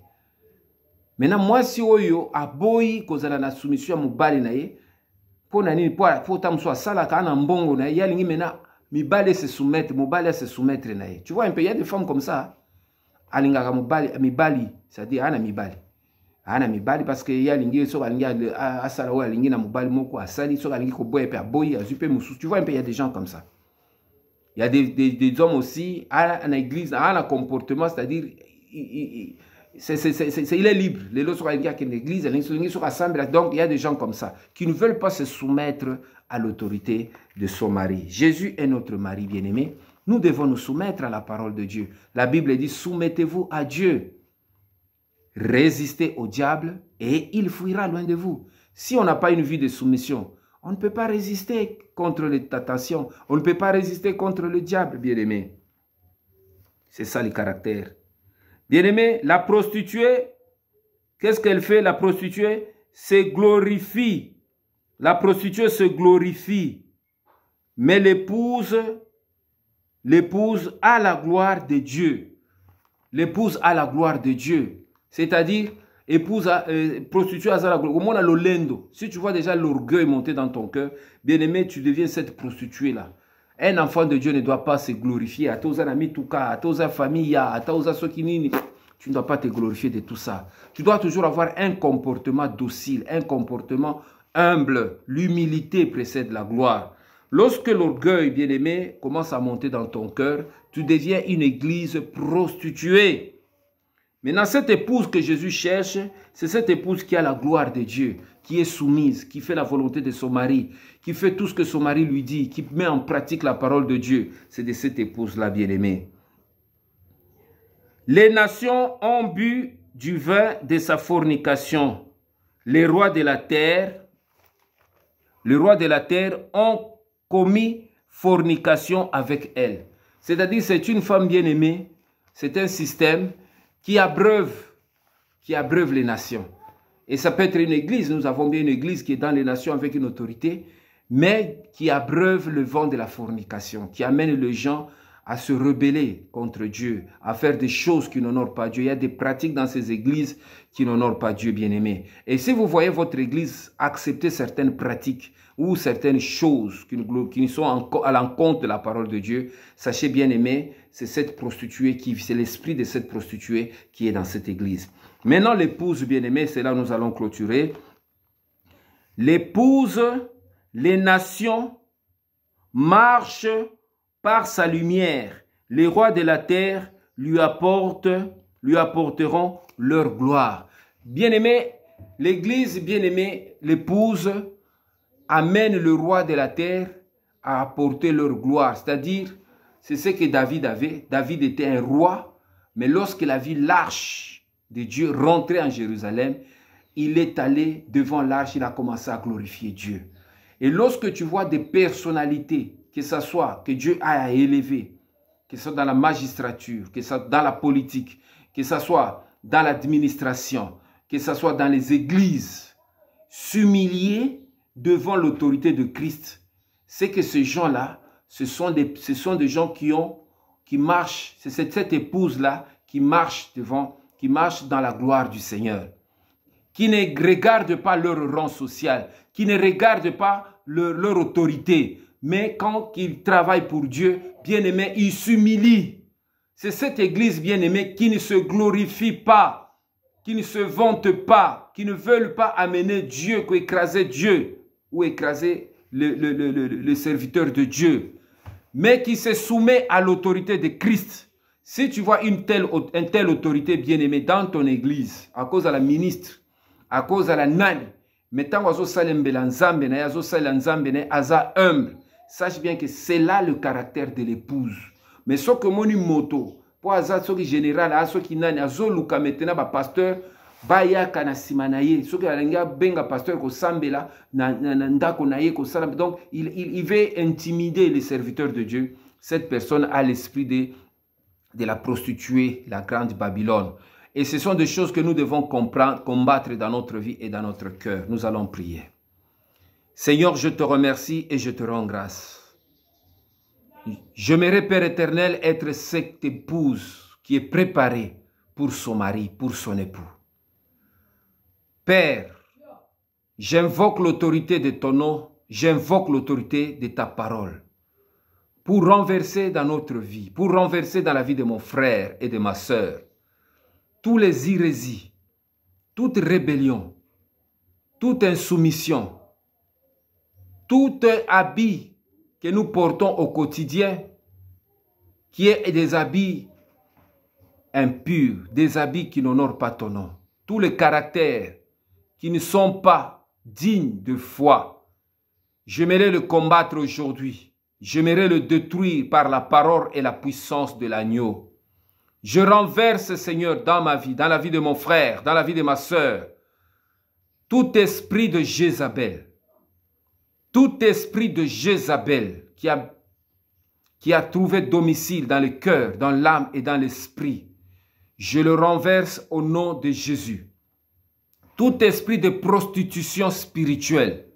Maintenant moi si oyo aboyi kozala na soumission ya mobali na ye pour na nini pour tamso asala kana mbongo na ye ya lingi mena mibali se soumettre mobali se soumettre na ye. Tu vois un peu il y a des femmes comme ça alingaka mibali c'est-à-dire ana mibali. Ana mibali parce que ya lingi so balingi asala wa lingi na mobali moko asali so balingi ko boye pe aboyi azupe musu. Tu vois un peu il y a des gens comme ça. Il y a des hommes aussi à l'église à un comportement c'est-à-dire il est libre. Les autres sont à l'église, les autres assemblés. Donc il y a des gens comme ça qui ne veulent pas se soumettre à l'autorité de son mari. Jésus est notre mari bien-aimé. Nous devons nous soumettre à la parole de Dieu. La Bible dit soumettez-vous à Dieu. Résistez au diable et il fuira loin de vous. Si on n'a pas une vie de soumission, on ne peut pas résister contre les tentations. On ne peut pas résister contre le diable, bien-aimé. C'est ça le caractère. Bien-aimé, la prostituée, qu'est-ce qu'elle fait? La prostituée se glorifie. La prostituée se glorifie. Mais l'épouse a la gloire de Dieu. L'épouse a la gloire de Dieu. C'est-à-dire, épouse, prostituée, au monde à l'olendo. Si tu vois déjà l'orgueil monter dans ton cœur, bien-aimé, tu deviens cette prostituée-là. Un enfant de Dieu ne doit pas se glorifier. À tous amis, à tous famille, à tous ceux qui tu ne dois pas te glorifier de tout ça. Tu dois toujours avoir un comportement docile, un comportement humble. L'humilité précède la gloire. Lorsque l'orgueil, bien-aimé, commence à monter dans ton cœur, tu deviens une église prostituée. Maintenant, cette épouse que Jésus cherche, c'est cette épouse qui a la gloire de Dieu, qui est soumise, qui fait la volonté de son mari, qui fait tout ce que son mari lui dit, qui met en pratique la parole de Dieu. C'est de cette épouse-là, bien-aimée. Les nations ont bu du vin de sa fornication. Les rois de la terre ont commis fornication avec elle. C'est-à-dire, c'est une femme bien-aimée, c'est un système qui abreuve les nations. Et ça peut être une église, nous avons bien une église qui est dans les nations avec une autorité, mais qui abreuve le vent de la fornication, qui amène les gens à se rebeller contre Dieu, à faire des choses qui n'honorent pas Dieu. Il y a des pratiques dans ces églises qui n'honorent pas Dieu, bien-aimés. Et si vous voyez votre église accepter certaines pratiques ou certaines choses qui sont à l'encontre de la parole de Dieu, sachez, bien-aimés, c'est cette prostituée, c'est l'esprit de cette prostituée qui est dans cette église. Maintenant, l'épouse, bien-aimée, c'est là que nous allons clôturer. L'épouse, les nations marchent par sa lumière. Les rois de la terre lui apporteront leur gloire. Bien-aimé, l'église, bien-aimé, l'épouse amène le roi de la terre à apporter leur gloire. C'est-à-dire, c'est ce que David avait. David était un roi, mais lorsqu'il a vu l'arche de Dieu rentrer en Jérusalem, il est allé devant l'arche, il a commencé à glorifier Dieu. Et lorsque tu vois des personnalités, que ce soit que Dieu a élevé, que ce soit dans la magistrature, que ce soit dans la politique, que ce soit dans l'administration, que ce soit dans les églises, s'humilier devant l'autorité de Christ, c'est que ces gens-là, ce sont des gens qui marchent, c'est cette épouse-là qui marche dans la gloire du Seigneur, qui ne regardent pas leur rang social, qui ne regardent pas leur autorité, mais quand ils travaillent pour Dieu, bien-aimés, ils s'humilient. C'est cette église, bien-aimée, qui ne se glorifie pas, qui ne se vante pas, qui ne veulent pas amener Dieu, ou écraser Dieu, ou écraser le serviteur de Dieu, mais qui se soumet à l'autorité de Christ. Si tu vois une telle autorité, bien-aimée, dans ton église, à cause de la ministre, à cause de la nani, mais tant que humble, sache bien que c'est là le caractère de l'épouse. Mais ce que mon moto, pour ce qui général, ce qui nani, azoluka maintenant ba pasteur, baya kana simanaye, ce qui alenga benga pasteur ko sambela, ndako naye ko salam. Donc il veut intimider les serviteurs de Dieu. Cette personne a l'esprit de la prostituée, la grande Babylone. Et ce sont des choses que nous devons comprendre, combattre dans notre vie et dans notre cœur. Nous allons prier. Seigneur, je te remercie et je te rends grâce. J'aimerais, Père éternel, être cette épouse qui est préparée pour son mari, pour son époux. Père, j'invoque l'autorité de ton nom, j'invoque l'autorité de ta parole pour renverser dans notre vie, pour renverser dans la vie de mon frère et de ma sœur, tous les hérésies, toute rébellion, toute insoumission, tout habit que nous portons au quotidien, qui est des habits impurs, des habits qui n'honorent pas ton nom, tous les caractères qui ne sont pas dignes de foi, j'aimerais le combattre aujourd'hui, j'aimerais le détruire par la parole et la puissance de l'agneau. Je renverse, Seigneur, dans ma vie, dans la vie de mon frère, dans la vie de ma sœur, tout esprit de Jézabel, qui a trouvé domicile dans le cœur, dans l'âme et dans l'esprit, je le renverse au nom de Jésus. Tout esprit de prostitution spirituelle,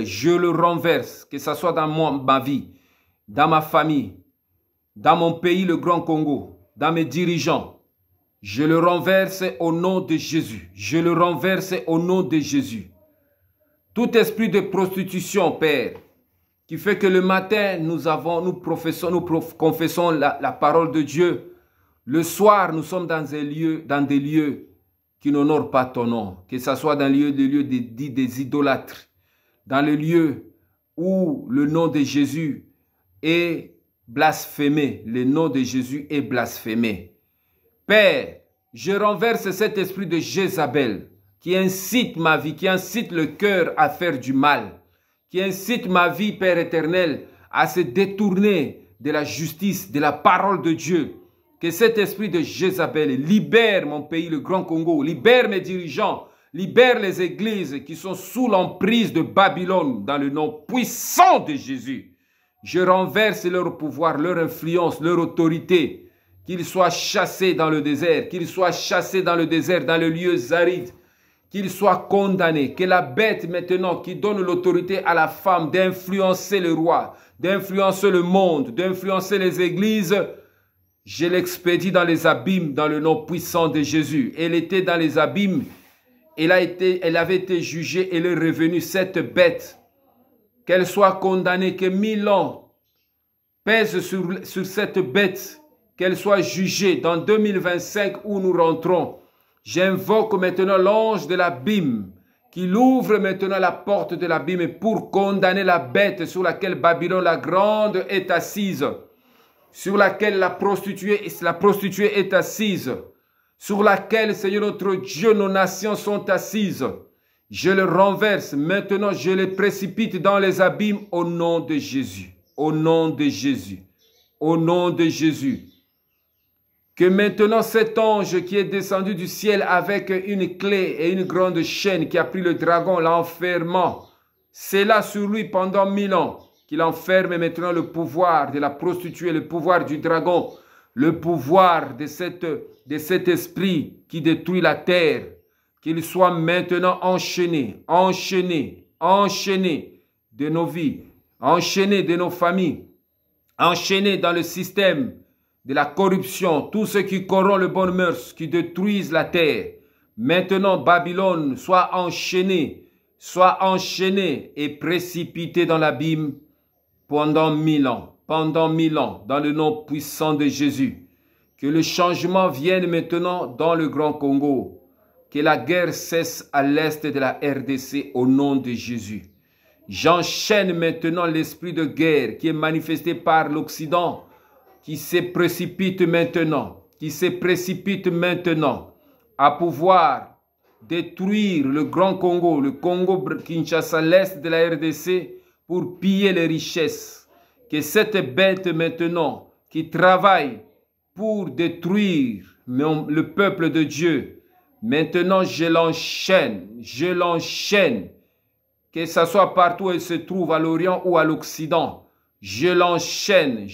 je le renverse, que ce soit dans ma vie, dans ma famille, dans mon pays, le Grand Congo, dans mes dirigeants. Je le renverse au nom de Jésus. Je le renverse au nom de Jésus. Tout esprit de prostitution, Père, qui fait que le matin, nous confessons la parole de Dieu. Le soir, nous sommes dans des lieux qui n'honorent pas ton nom. Que ce soit dans des lieux dits des idolâtres, dans les lieux où le nom de Jésus est blasphémé. Le nom de Jésus est blasphémé. Père, je renverse cet esprit de Jézabel qui incite ma vie, qui incite le cœur à faire du mal, qui incite ma vie, Père éternel, à se détourner de la justice, de la parole de Dieu. Que cet esprit de Jézabel libère mon pays, le Grand Congo, libère mes dirigeants, libère les églises qui sont sous l'emprise de Babylone dans le nom puissant de Jésus. Je renverse leur pouvoir, leur influence, leur autorité, qu'ils soient chassés dans le désert, qu'ils soient chassés dans le désert, dans les lieux arides, qu'il soit condamné. Que la bête maintenant qui donne l'autorité à la femme d'influencer le roi, d'influencer le monde, d'influencer les églises, je l'expédie dans les abîmes dans le nom puissant de Jésus. Elle était dans les abîmes, elle avait été jugée, elle est revenue, cette bête, qu'elle soit condamnée, que 1000 ans pèsent sur cette bête, qu'elle soit jugée dans 2025 où nous rentrons. J'invoque maintenant l'ange de l'abîme, qu'il ouvre maintenant la porte de l'abîme pour condamner la bête sur laquelle Babylone la grande est assise, sur laquelle la prostituée est assise, sur laquelle, Seigneur notre Dieu, nos nations sont assises. Je le renverse, maintenant je le précipite dans les abîmes au nom de Jésus, au nom de Jésus, au nom de Jésus. Que maintenant cet ange qui est descendu du ciel avec une clé et une grande chaîne, qui a pris le dragon, l'enfermant, c'est là sur lui pendant 1000 ans, qu'il enferme maintenant le pouvoir de la prostituée, le pouvoir du dragon, le pouvoir de cet esprit qui détruit la terre, qu'il soit maintenant enchaîné, enchaîné, enchaîné de nos vies, enchaîné de nos familles, enchaîné dans le système de la corruption, tout ce qui corrompt le bon mœurs, qui détruisent la terre. Maintenant, Babylone, soit enchaîné et précipité dans l'abîme pendant 1000 ans, dans le nom puissant de Jésus. Que le changement vienne maintenant dans le Grand Congo, que la guerre cesse à l'est de la RDC au nom de Jésus. J'enchaîne maintenant l'esprit de guerre qui est manifesté par l'Occident, qui se précipite maintenant, à pouvoir détruire le Grand Congo, le Congo Kinshasa, l'est de la RDC, pour piller les richesses. Que cette bête maintenant qui travaille pour détruire le peuple de Dieu, maintenant je l'enchaîne, que ce soit partout où elle se trouve, à l'Orient ou à l'Occident. Je l'enchaîne,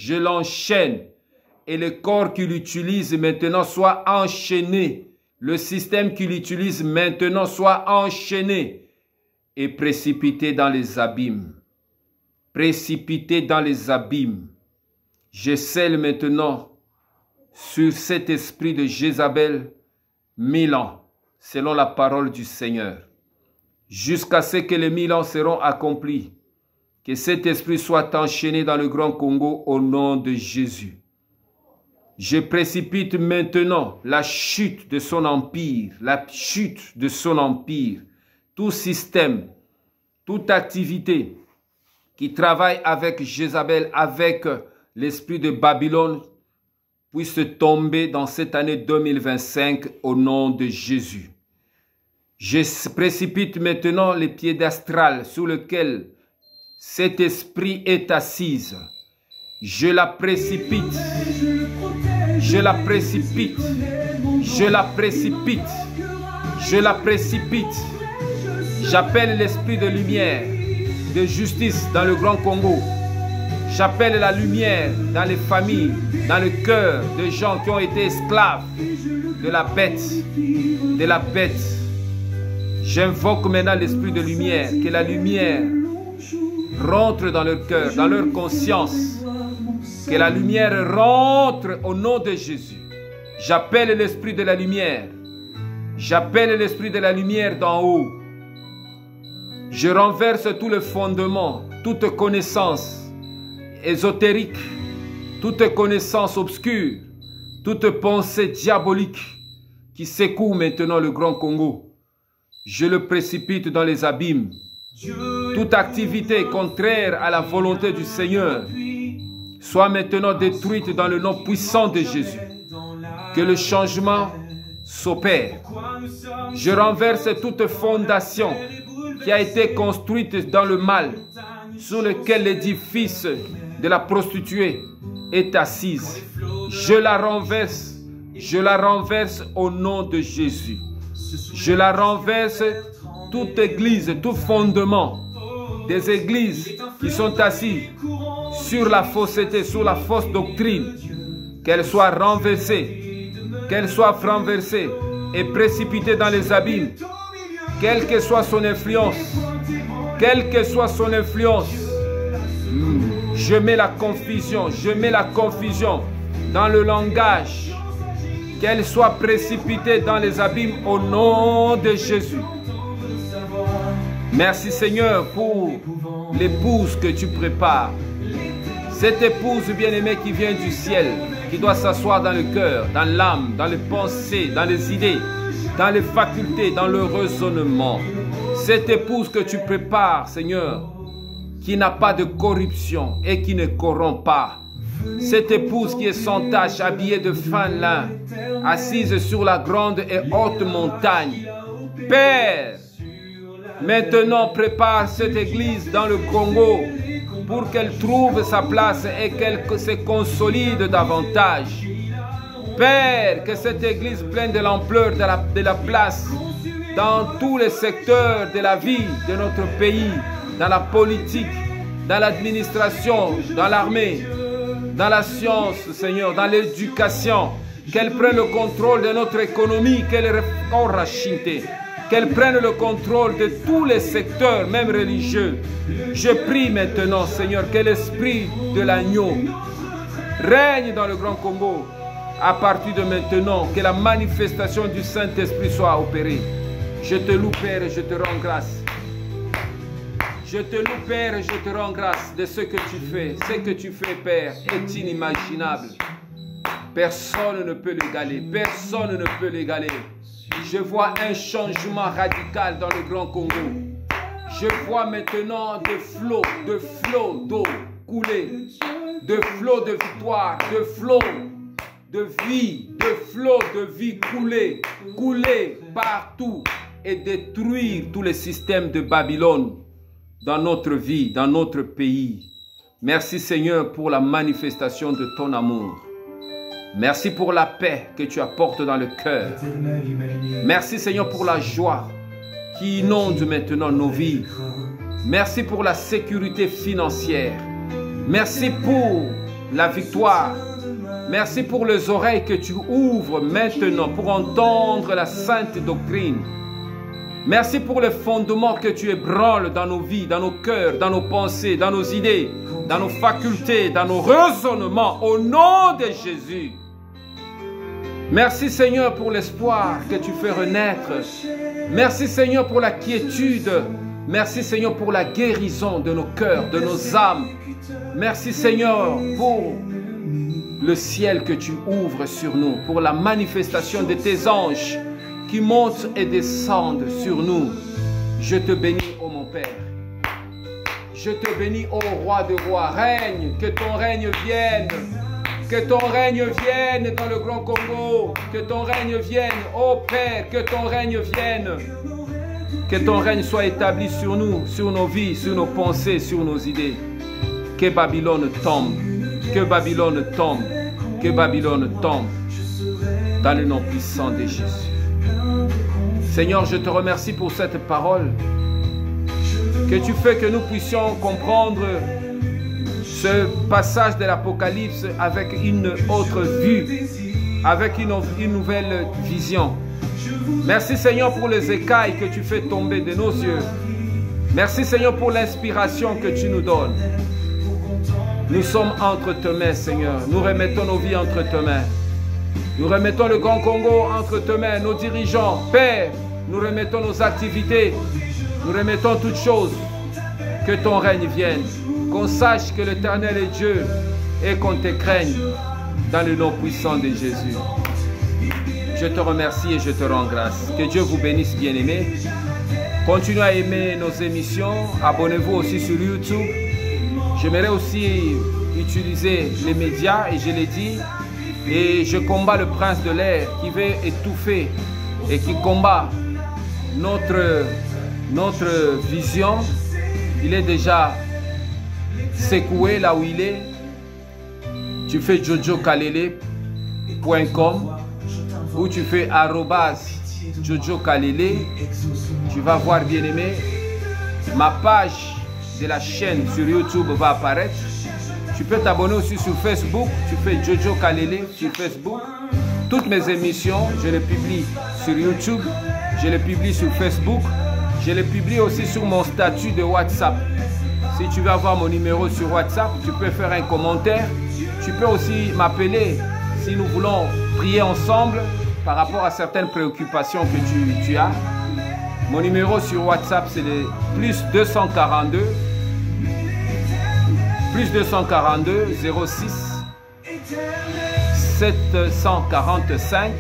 et le corps qu'il utilise maintenant soit enchaîné. Le système qu'il utilise maintenant soit enchaîné et précipité dans les abîmes. Précipité dans les abîmes. Je scelle maintenant sur cet esprit de Jézabel 1000 ans, selon la parole du Seigneur, jusqu'à ce que les 1000 ans seront accomplis. Que cet esprit soit enchaîné dans le Grand Congo au nom de Jésus. Je précipite maintenant la chute de son empire, tout système, toute activité qui travaille avec Jézabel, avec l'esprit de Babylone, puisse tomber dans cette année 2025 au nom de Jésus. Je précipite maintenant les piédestals sur lesquels cet esprit est assise. Je la précipite. Je la précipite. Je la précipite. Je la précipite. J'appelle l'esprit de lumière, de justice dans le Grand Congo. J'appelle la lumière dans les familles, dans le cœur de gens qui ont été esclaves de la bête. J'invoque maintenant l'esprit de lumière, que la lumière rentre dans leur cœur, dans leur conscience. Que la lumière rentre au nom de Jésus. J'appelle l'esprit de la lumière. J'appelle l'esprit de la lumière d'en haut. Je renverse tout le fondement, toute connaissance ésotérique, toute connaissance obscure, toute pensée diabolique qui secoue maintenant le Grand Congo. Je le précipite dans les abîmes. Toute activité contraire à la volonté du Seigneur soit maintenant détruite dans le nom puissant de Jésus. Que le changement s'opère. Je renverse toute fondation qui a été construite dans le mal, sur lequel l'édifice de la prostituée est assise. Je la renverse au nom de Jésus. Je la renverse, toute église, tout fondement des églises qui sont assises sur la fausseté, sur la fausse doctrine, qu'elle soit renversée et précipitée dans les abîmes. quelle que soit son influence, quelle que soit son influence, je mets la confusion dans le langage, qu'elle soit précipitée dans les abîmes au nom de Jésus. Merci Seigneur pour l'épouse que tu prépares. Cette épouse bien-aimée qui vient du ciel, qui doit s'asseoir dans le cœur, dans l'âme, dans les pensées, dans les idées, dans les facultés, dans le raisonnement. Cette épouse que tu prépares, Seigneur, qui n'a pas de corruption et qui ne corrompt pas. Cette épouse qui est sans tache, habillée de fin lin, assise sur la grande et haute montagne. Père, maintenant prépare cette église dans le Congo pour qu'elle trouve sa place et qu'elle se consolide davantage. Père, que cette église prenne de l'ampleur de la place dans tous les secteurs de la vie de notre pays, dans la politique, dans l'administration, dans l'armée, dans la science, Seigneur, dans l'éducation, qu'elle prenne le contrôle de notre économie, qu'elle prenne le contrôle de tous les secteurs, même religieux. Je prie maintenant, Seigneur, que l'esprit de l'agneau règne dans le Grand Congo. À partir de maintenant, que la manifestation du Saint-Esprit soit opérée. Je te loue, Père, et je te rends grâce. Je te loue, Père, et je te rends grâce de ce que tu fais. Ce que tu fais, Père, est inimaginable. Personne ne peut l'égaler. Personne ne peut l'égaler. Je vois un changement radical dans le Grand Congo. Je vois maintenant des flots d'eau couler, de flots de victoire, de flots de vie, couler partout et détruire tous les systèmes de Babylone dans notre vie, dans notre pays. Merci Seigneur pour la manifestation de ton amour. Merci pour la paix que tu apportes dans le cœur. Merci Seigneur pour la joie qui inonde maintenant nos vies. Merci pour la sécurité financière. Merci pour la victoire. Merci pour les oreilles que tu ouvres maintenant pour entendre la sainte doctrine. Merci pour les fondements que tu ébranles dans nos vies, dans nos cœurs, dans nos pensées, dans nos idées, dans nos facultés, dans nos raisonnements, au nom de Jésus. Merci Seigneur pour l'espoir que tu fais renaître. Merci Seigneur pour la quiétude. Merci Seigneur pour la guérison de nos cœurs, de nos âmes. Merci Seigneur pour le ciel que tu ouvres sur nous, pour la manifestation de tes anges qui montent et descendent sur nous. Je te bénis, ô mon Père. Je te bénis, ô Roi de rois. Règne, que ton règne vienne. Que ton règne vienne dans le Grand Congo. Que ton règne vienne, ô Père, que ton règne vienne. Que ton règne soit établi sur nous, sur nos vies, sur nos pensées, sur nos idées. Que Babylone tombe. Que Babylone tombe, que Babylone tombe dans le nom puissant de Jésus. Seigneur, je te remercie pour cette parole que tu fais que nous puissions comprendre ce passage de l'Apocalypse avec une autre vue, avec une nouvelle vision. Merci Seigneur pour les écailles que tu fais tomber de nos yeux. Merci Seigneur pour l'inspiration que tu nous donnes. Nous sommes entre tes mains, Seigneur. Nous remettons nos vies entre tes mains. Nous remettons le Grand Congo entre tes mains, nos dirigeants. Père, nous remettons nos activités. Nous remettons toutes choses. Que ton règne vienne. Qu'on sache que l'Éternel est Dieu et qu'on te craigne dans le nom puissant de Jésus. Je te remercie et je te rends grâce. Que Dieu vous bénisse, bien-aimés. Continuez à aimer nos émissions. Abonnez-vous aussi sur YouTube. J'aimerais aussi utiliser les médias, et je l'ai dit, et je combats le prince de l'air qui veut étouffer et qui combat notre vision. Il est déjà secoué là où il est. Tu fais jojokalele.com ou tu fais @jojokalele. Tu vas voir, bien aimé, ma page de la chaîne sur YouTube va apparaître. Tu peux t'abonner aussi sur Facebook. Tu fais Jojo Kalele sur Facebook. Toutes mes émissions, je les publie sur YouTube. Je les publie sur Facebook. Je le publie aussi sur mon statut de WhatsApp. Si tu veux avoir mon numéro sur WhatsApp, tu peux faire un commentaire. Tu peux aussi m'appeler si nous voulons prier ensemble par rapport à certaines préoccupations que tu as. Mon numéro sur WhatsApp, c'est le plus 242 06 745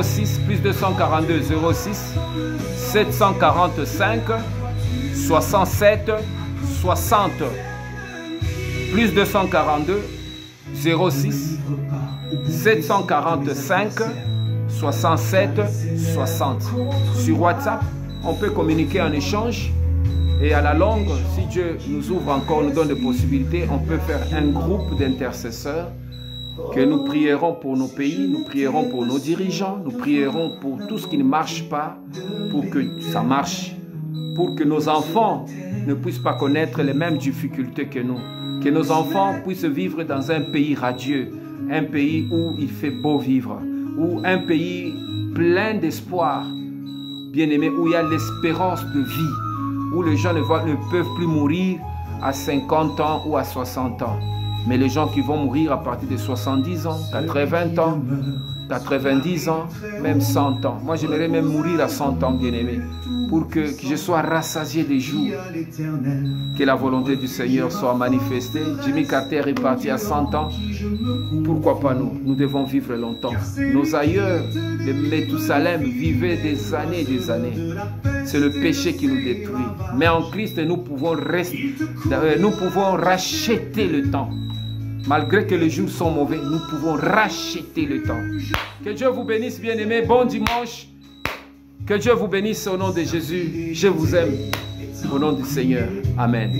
06 plus 242 06 745 67 60 plus 242 06 745 67 60. Sur WhatsApp, on peut communiquer en échange et à la longue, si Dieu nous ouvre encore, nous donne des possibilités, on peut faire un groupe d'intercesseurs que nous prierons pour nos pays, nous prierons pour nos dirigeants, nous prierons pour tout ce qui ne marche pas, pour que ça marche, pour que nos enfants ne puissent pas connaître les mêmes difficultés que nous, que nos enfants puissent vivre dans un pays radieux, un pays où il fait beau vivre, ou un pays plein d'espoir, bien-aimé, où il y a l'espérance de vie, où les gens ne peuvent plus mourir à 50 ans ou à 60 ans. Mais les gens qui vont mourir à partir de 70 ans, 80 ans, 90 ans, même 100 ans. Moi, j'aimerais même mourir à 100 ans, bien-aimé, pour que je sois rassasié des jours. Que la volonté du Seigneur soit manifestée. Jimmy Carter est parti à 100 ans. Pourquoi pas nous? Nous devons vivre longtemps. Nos aïeux de Méthusalem vivaient des années et des années. C'est le péché qui nous détruit. Mais en Christ, nous pouvons racheter le temps. Malgré que les jours sont mauvais, nous pouvons racheter le temps. Que Dieu vous bénisse, bien-aimés. Bon dimanche. Que Dieu vous bénisse au nom de Jésus. Je vous aime. Au nom du Seigneur. Amen.